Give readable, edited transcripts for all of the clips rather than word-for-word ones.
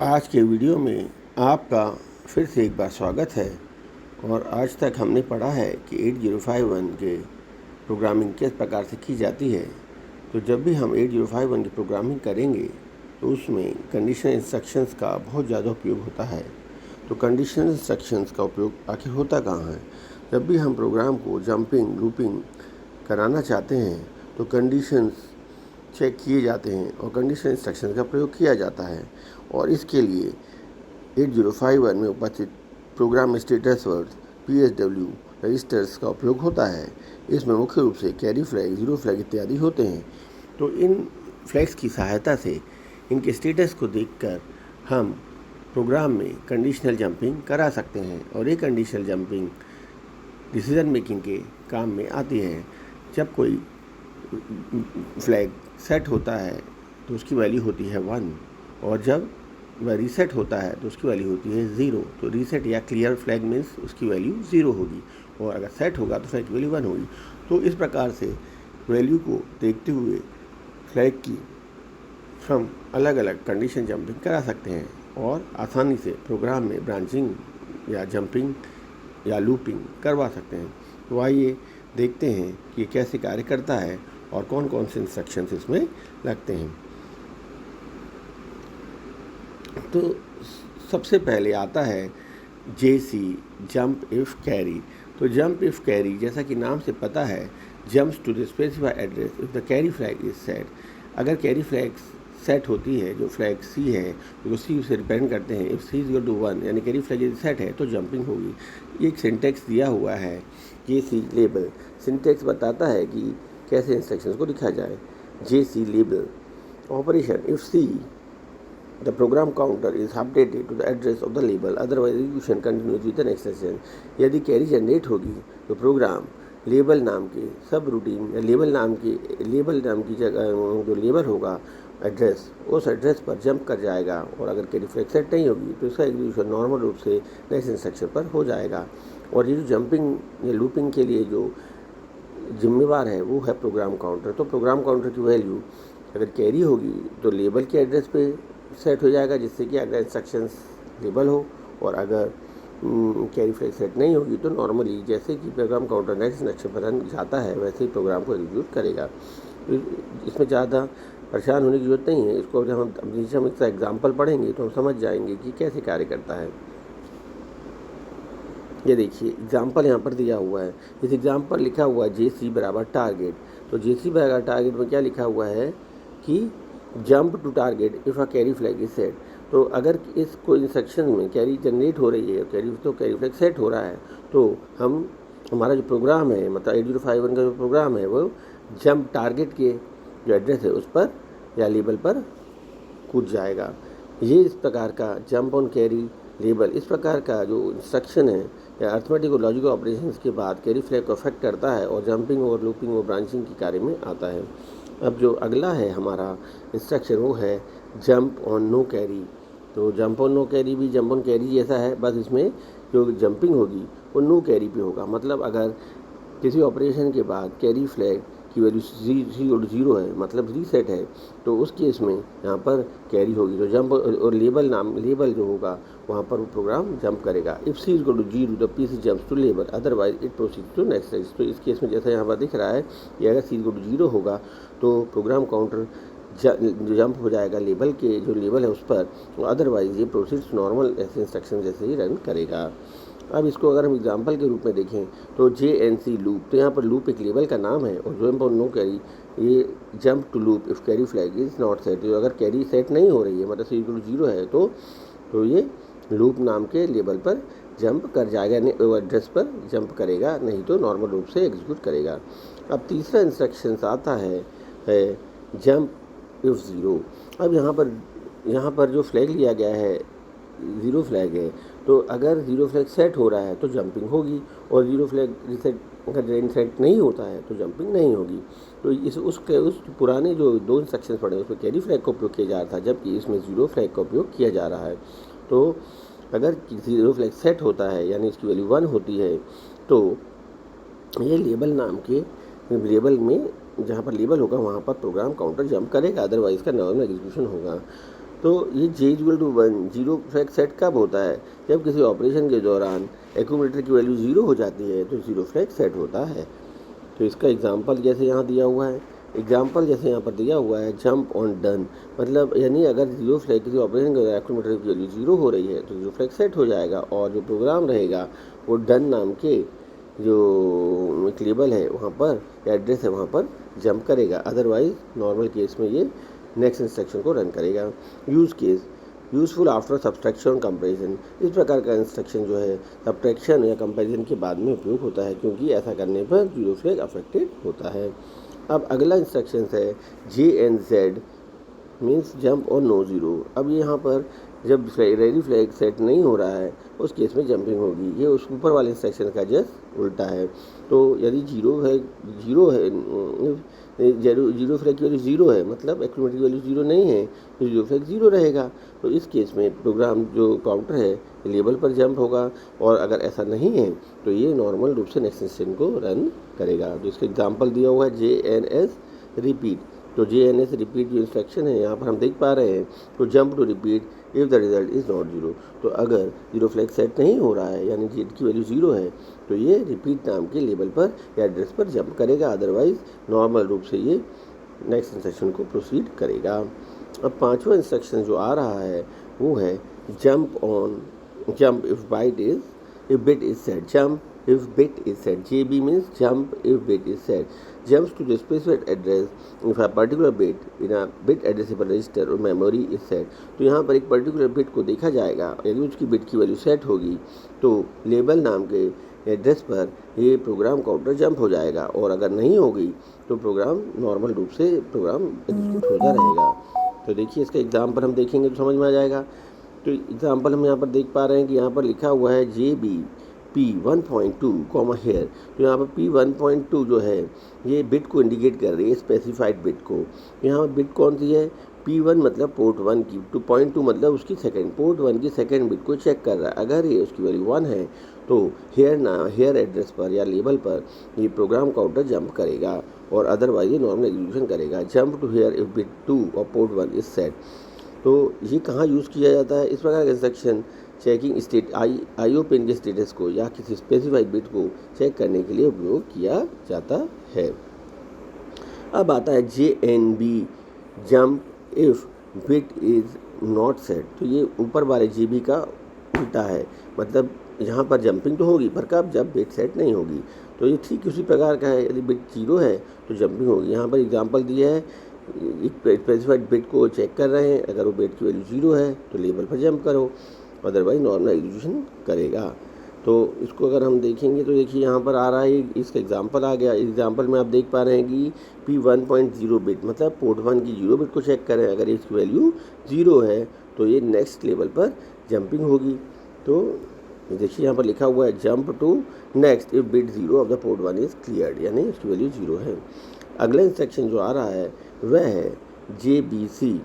आज के वीडियो में आपका फिर से एक बार स्वागत है। और आज तक हमने पढ़ा है कि 8051 के प्रोग्रामिंग किस प्रकार से की जाती है। तो जब भी हम 8051 की प्रोग्रामिंग करेंगे तो उसमें कंडीशनल इंस्ट्रक्शंस का बहुत ज़्यादा उपयोग होता है। तो कंडीशनल इंस्ट्रक्शंस का उपयोग आखिर होता कहाँ है? जब भी हम प्रोग्राम को जंपिंग लूपिंग कराना चाहते हैं तो कंडीशंस चेक किए जाते हैं और कंडीशनल इंस्ट्रक्शंस का प्रयोग किया जाता है। और इसके लिए 8051 में उपस्थित program status words PSW registers का उपयोग होता है। इसमें मुख्य रूप से कैरी फ्लैग, जीरो फ्लैग इत्यादि होते हैं। तो इन फ्लैग्स की सहायता से इनके स्टेटस को देखकर हम प्रोग्राम में कंडीशनल जंपिंग करा सकते हैं और ये कंडीशनल जंपिंग डिसीजन मेकिंग के काम में आती है। जब कोई फ्लैग सेट होता है तो उसकी वैल्यू होती है 1 और जब वह रीसेट होता है तो उसकी वैल्यू होती है 0। तो रीसेट या क्लियर फ्लैग मीन्स उसकी वैल्यू 0 होगी और अगर सेट होगा तो फ्लैग की वैल्यू 1 होगी। तो इस प्रकार से वैल्यू को देखते हुए फ्लैग की हम अलग अलग कंडीशन जंपिंग करा सकते हैं और आसानी से प्रोग्राम में ब्रांचिंग या जंपिंग या लूपिंग करवा सकते हैं। तो आइए देखते हैं कि कैसे कार्य करता है और कौन कौन से इंस्ट्रक्शंस इसमें लगते हैं। तो सबसे पहले आता है JC जंप इफ़ कैरी। तो जंप इफ़ कैरी जैसा कि नाम से पता है, jumps to the specified address if the carry flag is set. अगर कैरी फ्लैग सेट होती है, जो फ्लैग C है, जो C से डिपेंड करते हैं, इफ़ C इज टू 1 यानी कैरी फ्लैग इज सेट है तो जंपिंग होगी। एक सिंटेक्स दिया हुआ है JC लेबल। सिंटेक्स बताता है कि कैसे इंस्ट्रक्शंस को लिखा जाए। JC label operation if C the program counter is updated to the address of the label, otherwise execution continues with the next session। यदि कैरी जनरेट होगी तो प्रोग्राम लेबल नाम के सब रूटीन या लेबल नाम की जगह जो लेबल होगा एड्रेस, उस एड्रेस पर जंप कर जाएगा और अगर कैरी फ्लैग सेट नहीं होगी तो इसका एग्जीक्यूशन नॉर्मल रूप से नेक्स्ट इंस्ट्रक्शन पर हो जाएगा। और ये जो जंपिंग या लूपिंग के लिए जो जिम्मेवार है वो है प्रोग्राम काउंटर। तो प्रोग्राम काउंटर की वैल्यू अगर कैरी होगी तो लेबल के एड्रेस पे सेट हो जाएगा, जिससे कि अगर इंस्ट्रक्शंस लेबल हो, और अगर कैरी फ्लैग सेट नहीं होगी तो नॉर्मली जैसे कि प्रोग्राम काउंटर नेक्स्ट इंस्ट्रक्शन पर रन जाता है वैसे ही प्रोग्राम को एग्जीक्यूट करेगा। इसमें ज़्यादा परेशान होने की जरूरत नहीं है। इसको जब हम इसका एग्जाम्पल पढ़ेंगे तो हम समझ जाएंगे कि कैसे कार्य करता है। ये देखिए एग्जाम्पल यहाँ पर दिया हुआ है। इस एग्जाम्पल लिखा हुआ है JC बराबर टारगेट। तो JC बराबर टारगेट में क्या लिखा हुआ है कि jump to target if a carry flag is set. तो अगर इसको इंस्ट्रक्शन में कैरी जनरेट हो रही है, कैरी फ्लैग सेट हो रहा है, तो हमारा जो प्रोग्राम है, मतलब 8051 का जो प्रोग्राम है वो जंप टारगेट के जो एड्रेस है उस पर या लेबल पर कूद जाएगा। ये इस प्रकार का जंप ऑन कैरी लेबल, इस प्रकार का जो इंस्ट्रक्शन है या अर्थमेटिक और लॉजिकल ऑपरेशंस के बाद कैरी फ्लैग को अफेक्ट करता है और जंपिंग और लूपिंग और ब्रांचिंग के कार्य में आता है। अब जो अगला है हमारा इंस्ट्रक्शन वो है जंप ऑन नो कैरी। तो जंप ऑन नो कैरी भी जंप ऑन कैरी जैसा है, बस इसमें जो जंपिंग होगी वो नो कैरी पे होगा। मतलब अगर किसी ऑपरेशन के बाद कैरी फ्लैग की वैल्यू 0 है, मतलब रीसेट है, तो उस केस में यहाँ पर कैरी होगी तो जंप और लेबल जो होगा वहाँ पर वो प्रोग्राम जंप करेगा। If C is 0 the PC jumps to label, otherwise it proceeds to next stage. तो इस केस में जैसा यहाँ पर दिख रहा है कि अगर C 0 होगा तो प्रोग्राम काउंटर जंप हो जाएगा लेबल के जो लेबल है उस पर, अदरवाइज ये प्रोसीड्स नॉर्मल ऐसे इंस्ट्रक्शन जैसे ही रन करेगा। अब इसको अगर हम एग्जांपल के रूप में देखें तो JNC लूप, तो यहाँ पर लूप एक लेबल का नाम है और जंप ऑन नो कैरी ये jump to loop if carry flag is not set. तो अगर कैरी सेट नहीं हो रही है, मतलब C 0 है, तो ये लूप नाम के लेबल पर जंप कर जाएगा, एड्रेस पर जंप करेगा, नहीं तो नॉर्मल रूप से एग्जीक्यूट करेगा। अब तीसरा इंस्ट्रक्शन आता है जंप इफ़ 0। अब यहाँ पर जो फ्लैग लिया गया है 0 फ्लैग है, तो अगर 0 फ्लैग सेट हो रहा है तो जंपिंग होगी और 0 फ्लैग अगर सेट नहीं होता है तो जंपिंग नहीं होगी। तो उस पुराने जो 2 इंस्ट्रक्शंस पढ़े उसमें कैरी फ्लैग का उपयोग किया जा रहा था, जबकि इसमें 0 फ्लैग का उपयोग किया जा रहा है। तो अगर 0 फ्लैग सेट होता है यानी इसकी वैल्यू 1 होती है तो ये लेबल नाम के लेबल में जहाँ पर लेबल होगा वहाँ पर प्रोग्राम काउंटर जंप करेगा, अदरवाइज का नॉर्मल एग्जीक्यूशन होगा। तो ये j equal to 1 zero flag set कब होता है? जब किसी ऑपरेशन के दौरान एक्यूमुलेटर की वैल्यू 0 हो जाती है तो जीरो फ्लैग सेट होता है। तो इसका एग्जांपल जैसे यहाँ दिया हुआ है, एग्जाम्पल जैसे यहाँ पर दिया हुआ है जंप ऑन डन, मतलब यानी अगर जीरो फ्लैग किसी ऑपरेशन के दौरान एक्यूमुलेटर की वैल्यू 0 हो रही है तो जीरो फ्लैग सेट हो जाएगा, और जो प्रोग्राम रहेगा वो डन नाम के जो एक लेबल है वहाँ पर या एड्रेस है वहाँ पर जंप करेगा। अदरवाइज नॉर्मल केस में ये नेक्स्ट इंस्ट्रक्शन को रन करेगा। Use case useful after subtraction comparison, इस प्रकार का इंस्ट्रक्शन जो है सब्ट्रैक्शन या कंपैरिजन के बाद में उपयोग होता है, क्योंकि ऐसा करने पर जीरो फ्लैग अफेक्टेड होता है। अब अगला इंस्ट्रक्शन है JNZ मीन्स जंप और नो ज़ीरो। अब यहाँ पर जब रेडी फ्लैग सेट नहीं हो रहा है उस केस में जंपिंग होगी। ये उस ऊपर वाले इंस्ट्रक्शन का जस्ट उल्टा है। तो यदि जीरो है जीरो फ्लैग की वैल्यू 0 है, मतलब एक्यूमुलेटर की वैल्यू 0 नहीं है तो जीरो फ्लैग 0 रहेगा। तो इस केस में प्रोग्राम जो काउंटर है लेबल पर जंप होगा, और अगर ऐसा नहीं है तो ये नॉर्मल रूप से नेक्स्ट इंस्ट्रक्शन को रन करेगा। तो इसका एग्जाम्पल दिया हुआ है JNS रिपीट। तो JNS रिपीट जो इंस्ट्रक्शन है यहाँ पर हम देख पा रहे हैं, तो jump to repeat if the result is not 0। तो अगर जीरो फ्लैग सेट नहीं हो रहा है यानी जेड की वैल्यू 0 है तो ये रिपीट नाम के लेबल पर या एड्रेस पर जंप करेगा, अदरवाइज नॉर्मल रूप से ये नेक्स्ट इंस्ट्रक्शन को प्रोसीड करेगा। अब पांचवा इंस्ट्रक्शन जो आ रहा है वो है jump if bit is set. Jump if bit is set, JB means jump if bit is set, jumps to the specified address if a particular bit in a bit addressable register or memory is set। तो यहाँ पर एक particular bit को देखा जाएगा, यदि उसकी bit की वैल्यू सेट होगी तो लेबल नाम के एड्रेस पर ये प्रोग्राम काउंटर जंप हो जाएगा, और अगर नहीं होगी तो प्रोग्राम नॉर्मल रूप से प्रोग्राम एग्जीक्यूट होता रहेगा। तो देखिए इसका एग्जाम्पल हम देखेंगे तो समझ में आ जाएगा। तो एग्जाम्पल हम यहाँ पर देख पा रहे हैं कि यहाँ पर लिखा हुआ है JB P1.2 कॉमा हेयर। तो यहाँ पर P1.2 जो है ये बिट को इंडिकेट कर रही है, स्पेसिफाइड बिट को। यहाँ पर बिट कौन सी है? P1 मतलब पोर्ट 1 की, 2.2 मतलब उसकी सेकंड, पोर्ट 1 की सेकंड बिट को चेक कर रहा है। अगर ये उसकी वैल्यू 1 है तो हेयर एड्रेस पर या लेबल पर ये प्रोग्राम काउंटर जंप करेगा, और अदरवाइज ये नॉर्मल एग्जीक्यूशन करेगा। Jump to here if bit 2 और पोर्ट 1 इज सेट। तो ये कहाँ यूज़ किया जाता है? इस प्रकार का instruction checking state IO pin के स्टेटस को या किसी स्पेसिफाइड बिट को चेक करने के लिए उपयोग किया जाता है। अब आता है JNB jump if bit is not set. तो ये ऊपर वाले JB का उल्टा है, मतलब यहाँ पर जंपिंग तो होगी पर कब? जब बिट सेट नहीं होगी। तो ये ठीक उसी प्रकार का है, यदि बिट 0 है तो जंपिंग होगी। यहाँ पर एग्जाम्पल दिया है, एक स्पेसिफाइड बिट को चेक कर रहे हैं, अगर वो बिट की वैल्यू 0 है तो लेबल पर जंप करो, अदरवाइज नॉर्मल एग्जीक्यूशन करेगा। तो इसको अगर हम देखेंगे तो देखिए यहाँ पर आ रहा है, इसका एग्जांपल आ गया। एग्जांपल में आप देख पा रहे हैं कि P1.0 बिट मतलब पोर्ट 1 की 0 बिट को चेक करें, अगर इसकी वैल्यू 0 है तो ये नेक्स्ट लेवल पर जंपिंग होगी। तो देखिए यहाँ पर लिखा हुआ है jump to next if bit 0 of the port 1 is cleared, यानी इसकी वैल्यू 0 है। अगला इंस्ट्रक्शन जो आ रहा है वह है JBC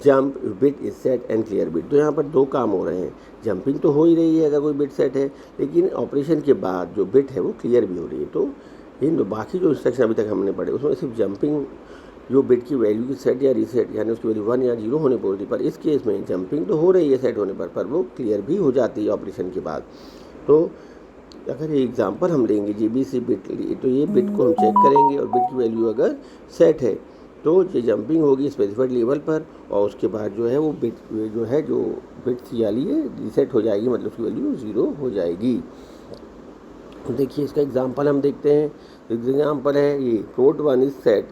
jump bit is set and clear bit. तो यहाँ पर दो काम हो रहे हैं, जंपिंग तो हो ही रही है अगर कोई बिट सेट है, लेकिन ऑपरेशन के बाद जो बिट है वो क्लियर भी हो रही है। तो इन बाकी जो इंस्ट्रक्शन अभी तक हमने पढ़े उसमें सिर्फ जंपिंग जो बिट की वैल्यू की सेट या रीसेट यानी उसकी वैल्यू 1 या 0 होने पर होती है, पर इस केस में जंपिंग तो हो रही है सेट होने पर वो क्लियर भी हो जाती है ऑपरेशन के बाद। तो अगर ये एग्जांपल हम लेंगे JBC बिट, तो ये बिट को हम चेक करेंगे और बिट की वैल्यू अगर सेट है तो ये जंपिंग होगी स्पेसिफाइड लेवल पर, और उसके बाद जो है वो बिट जो है जो बिट थी वाली है रीसेट हो जाएगी, मतलब उसकी वैल्यू 0 हो जाएगी। तो देखिए इसका एग्जांपल हम देखते हैं। एग्जांपल है ये पोर्ट 1 इज सेट,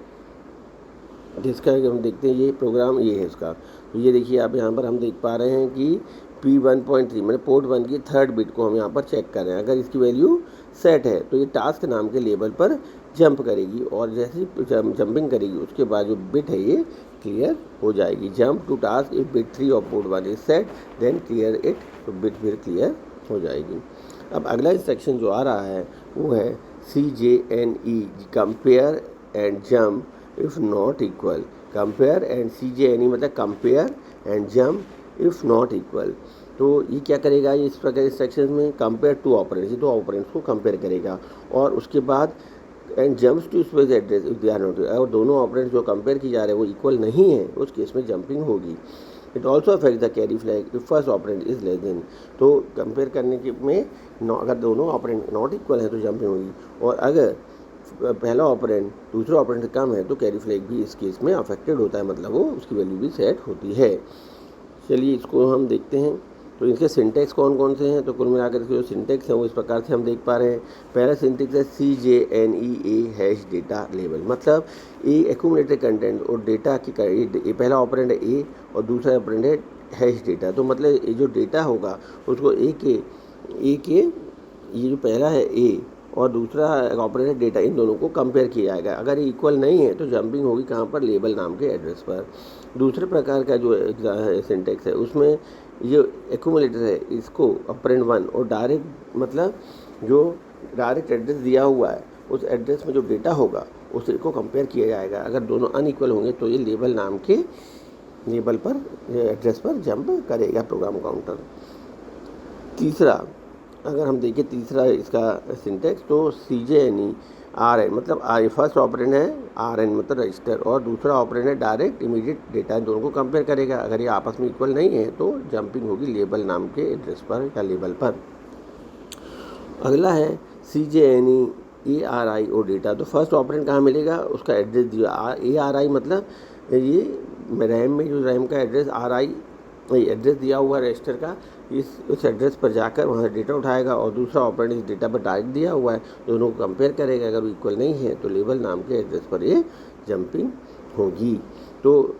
जिसका हम देखते हैं ये प्रोग्राम ये है इसका। तो ये देखिए आप यहाँ पर हम देख पा रहे हैं कि P1.3 मतलब पोर्ट 1 की थर्ड बिट को हम यहाँ पर चेक कर रहे हैं, अगर इसकी वैल्यू सेट है तो ये टास्क नाम के लेबल पर जंप करेगी, और जैसे ही जंपिंग करेगी उसके बाद जो बिट है ये क्लियर हो जाएगी। Jump to task if bit 3 of port 1 is set then clear it, तो बिट फिर क्लियर हो जाएगी। अब अगला इंस्ट्रक्शन जो आ रहा है वो है CJNE compare and jump if not equal. Compare and CJNE मतलब compare and jump if not equal. तो ये क्या करेगा, ये इस प्रकार इंस्ट्रक्शन में कंपेयर टू ऑपरेंड्स, ये दो ऑपरेंड्स को कंपेयर करेगा, और उसके बाद and jumps to space address if they are not, और दोनों ऑपरेंड्स जो कंपेयर की जा रहे हैं वो इक्वल नहीं है उस केस में जंपिंग होगी। It also affect the carry flag if first operand is less than. तो कंपेयर करने के में अगर दोनों ऑपरेंड नॉट इक्वल है तो जंपिंग होगी, और अगर पहला ऑपरेंड दूसरे ऑपरेंड से कम है तो कैरी फ्लैग भी इस केस में अफेक्टेड होता है, मतलब वो उसकी वैल्यू भी सेट होती है। चलिए इसको हम देखते हैं। तो इसके सिंटेक्स कौन कौन से हैं, तो कुल मिलाकर इसके जो सिंटेक्स हैं वो इस प्रकार से हम देख पा रहे हैं। पहला सिंटेक्स है CJNEA हैश डेटा लेबल, मतलब ए एक्यूमुलेटेड कंटेंट और डेटा की ये पहला ऑपरेंड है ए और दूसरा ऑपरेंड है हैश डेटा। तो मतलब ये जो डेटा होगा उसको ए के ये जो पहला है ए और दूसरा ऑपरेंड डेटा, इन दोनों को कंपेयर किया जाएगा। अगर ये इक्वल नहीं है तो जंपिंग होगी कहाँ पर, लेबल नाम के एड्रेस पर। दूसरे प्रकार का जो सिंटेक्स है उसमें ये एक्यूमुलेटर है, इसको ऑपरेंड 1 और डायरेक्ट, मतलब जो डायरेक्ट एड्रेस दिया हुआ है उस एड्रेस में जो डेटा होगा उसे को कंपेयर किया जाएगा। अगर दोनों अनइक्वल होंगे तो ये लेबल नाम के लेबल पर एड्रेस पर जंप करेगा प्रोग्राम काउंटर। तीसरा अगर हम देखें तीसरा इसका सिंटेक्स, तो CJNE RN, मतलब फर्स्ट ऑपरेंड है RN मतलब रजिस्टर और दूसरा ऑपरेंड है डायरेक्ट इमीडिएट डेटा, दोनों को कंपेयर करेगा। अगर ये आपस में इक्वल नहीं है तो जंपिंग होगी लेबल नाम के एड्रेस पर या लेबल पर। अगला है CJNE ARI और डेटा। तो फर्स्ट ऑपरेंड कहाँ मिलेगा, उसका एड्रेस दिया ARI, मतलब ये रैम में जो रैम का एड्रेस RI एड्रेस दिया हुआ रजिस्टर का, उस एड्रेस पर जाकर वहाँ डेटा उठाएगा और दूसरा ऑपरेंड इस डेटा पर डायरेक्ट दिया हुआ है, दोनों को कंपेयर करेगा। अगर वो इक्वल नहीं है तो लेबल नाम के एड्रेस पर ये जंपिंग होगी। तो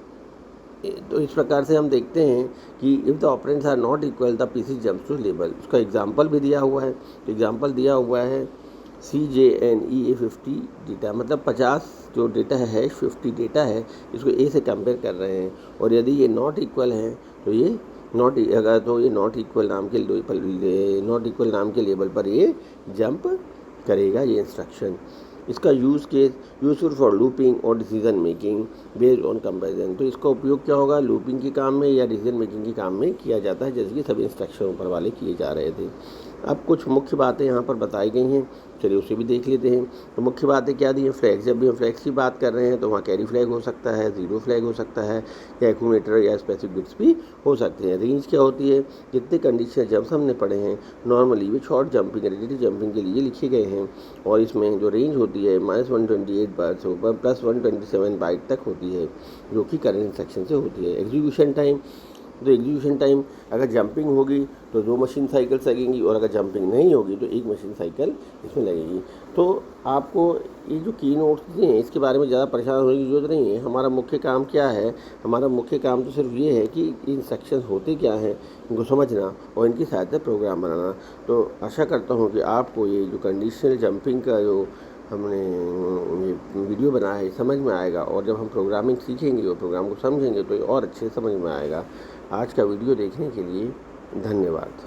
इस प्रकार से हम देखते हैं कि if the operands are not equal the PC jumps to label. उसका एग्जांपल भी दिया हुआ है। तो एग्जांपल दिया हुआ है CJNE 50 डेटा, मतलब 50 जो डेटा है 50 डेटा है, इसको ए से कंपेयर कर रहे हैं, और यदि ये नॉट इक्वल है तो ये नॉट इक्वल नाम के लेबल पर ये जंप करेगा ये इंस्ट्रक्शन। इसका यूजफुल फॉर लूपिंग और decision making based on comparison. तो इसका उपयोग क्या होगा, लूपिंग के काम में या डिसीजन मेकिंग के काम में किया जाता है, जैसे कि सभी इंस्ट्रक्शन ऊपर वाले किए जा रहे थे। अब कुछ मुख्य बातें यहाँ पर बताई गई हैं, चलिए उसे भी देख लेते हैं। तो मुख्य बातें क्या दी हैं, फ्लैग, जब भी हम फ्लैग्स की बात कर रहे हैं तो वहाँ कैरी फ्लैग हो सकता है, जीरो फ्लैग हो सकता है, या एक्यूमुलेटर या स्पेसिफिक बिट्स भी हो सकते हैं। रेंज क्या होती है, जितने कंडीशन जंप्स हमने पढ़े हैं नॉर्मली वे शॉर्ट जंपिंग रिलेटेड जंपिंग के लिए लिखे गए हैं, और इसमें जो रेंज होती है -128 बाइट से ऊपर +127 बाइट तक होती है, जो कि करंट इंस्ट्रक्शन से होती है। एग्जीक्यूशन टाइम, तो एग्जीक्यूशन टाइम अगर जंपिंग होगी तो 2 मशीन साइकिल्स लगेंगी, और अगर जंपिंग नहीं होगी तो 1 मशीन साइकिल इसमें लगेगी। तो आपको ये जो की नोट्स हैं इसके बारे में ज़्यादा परेशान होने की जरूरत नहीं है। हमारा मुख्य काम क्या है, हमारा मुख्य काम तो सिर्फ ये है कि इंस्ट्रक्शन होते क्या हैं इनको समझना और इनकी सहायता प्रोग्राम बनाना। तो आशा करता हूँ कि आपको ये जो कंडीशनल जंपिंग का जो हमने ये वीडियो बनाया है समझ में आएगा, और जब हम प्रोग्रामिंग सीखेंगे और प्रोग्राम को समझेंगे तो ये और अच्छे समझ में आएगा। आज का वीडियो देखने के लिए धन्यवाद।